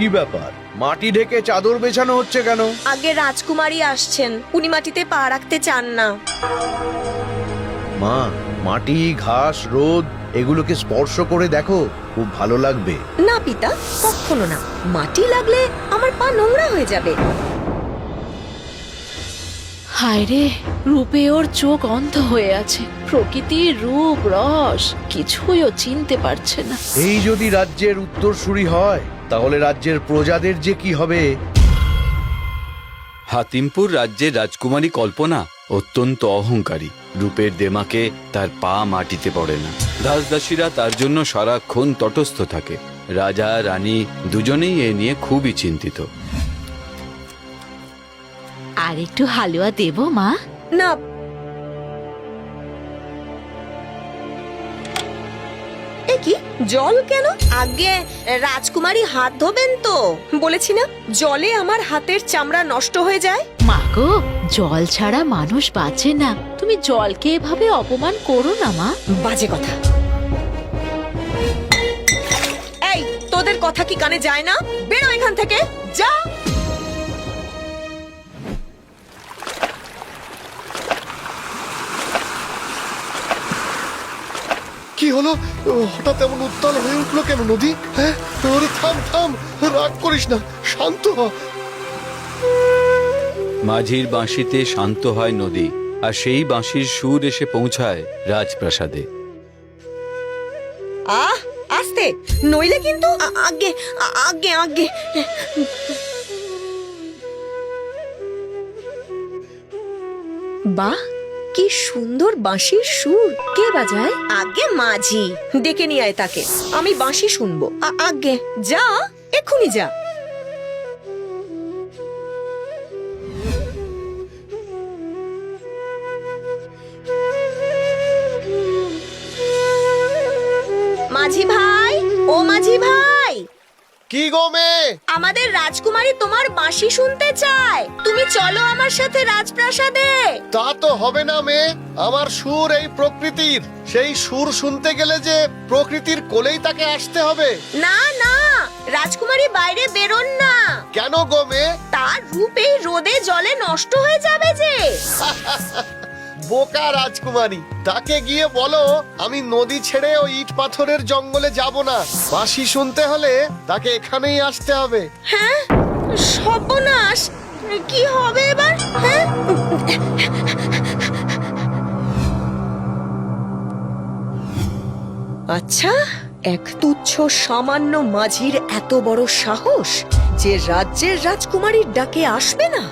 কি ব্যাপার, মাটি ঢেকে চাদর বেছানো হচ্ছে কেন? আগে রাজকুমারী আসছেন, উনি মাটিতে পা রাখতে চান না। মা, মাটি, ঘাস, রোদ এগুলোকে স্পর্শ করে দেখো, খুব ভালো লাগবে। না পিতা, কখনো না। মাটি লাগলে আমার পা নোংরা হয়ে যাবে। হায় রে, রূপে ওর চোখ অন্ধ হয়ে আছে। প্রকৃতির রূপ রস কিছুই ও চিনতে পারছে না। এই যদি রাজ্যের উত্তরসূরি হয়, তাহলে রাজ্যের প্রজাদের যে কি হবে। হাতিমপুর রাজ্যের রাজকুমারী কল্পনা অত্যন্ত অহংকারী। রূপের দেমাকে তার পা মাটিতে পড়ে না। দাসদাসীরা তার জন্য সারাক্ষণ তটস্থ থাকে। রাজা রানী দুজনেই এ নিয়ে খুবই চিন্তিত। আর একটু হালুয়া দেব মা? না, এ কি জল কেন? আগে রাজকুমারী হাত ধোবেন তো। বলেছি না, জলে আমার হাতের চামড়া নষ্ট হয়ে যায়। মা গো, জল ছাড়া মানুষ বাঁচে না। তুমি জলকে এভাবে অপমান করো না মা। বাজে কথা। এই, তোদের কথা কি কানে যায় না? বেরো এখান থেকে, যা। কি হলো? হঠাৎ এমন উত্তাল হয়ে উঠলো কেন নদী? হ্যাঁ, ওরে থাম থাম, রাগ করিস না, শান্ত হ। মাঝির বাঁশিতে শান্ত হয় নদী, আর সেই বাঁশির সুর এসে পৌঁছায় রাজপ্রাসাদে। আস্তে, নইলে কিন্তু আগে আগে আগে। বাহ, কি সুন্দর বাঁশির সুর। কে বাজায়? আগে মাঝি। ডেকে নিয়ে আয় তাকে, আমি বাঁশি শুনবো। আগে যা, এক্ষুনি যা। মাঝি ভাই, ও মাঝি ভাই। কি গো মেয়ে? আমাদের রাজকুমারী তোমার বাঁশি শুনতে চায়। তুমি চলো আমার সাথে রাজপ্রাসাদে। তা তো হবে না মেয়ে, আমার সুর এই প্রকৃতির। সেই সুর শুনতে গেলে যে প্রকৃতির কোলেই তাকে আসতে হবে। না না, রাজকুমারী বাইরে বেরোন না। কেন গো মেয়ে? তার রূপ এই রোদে জলে নষ্ট হয়ে যাবে যে। বোকা রাজকুমারী, তাকে গিয়ে বলো আমি নদী ছেড়ে ওই ইট পাথরের জঙ্গলে যাব না। বাঁশি শুনতে হলে তাকে এখানেই আসতে হবে। হ্যাঁ, সর্বনাশ, কি হবে এবার? হ্যাঁ, আচ্ছা, এক তুচ্ছ সামান্য মাঝির এত বড় সাহস যে রাজ্যের রাজকুমারীর ডাকে আসবে না।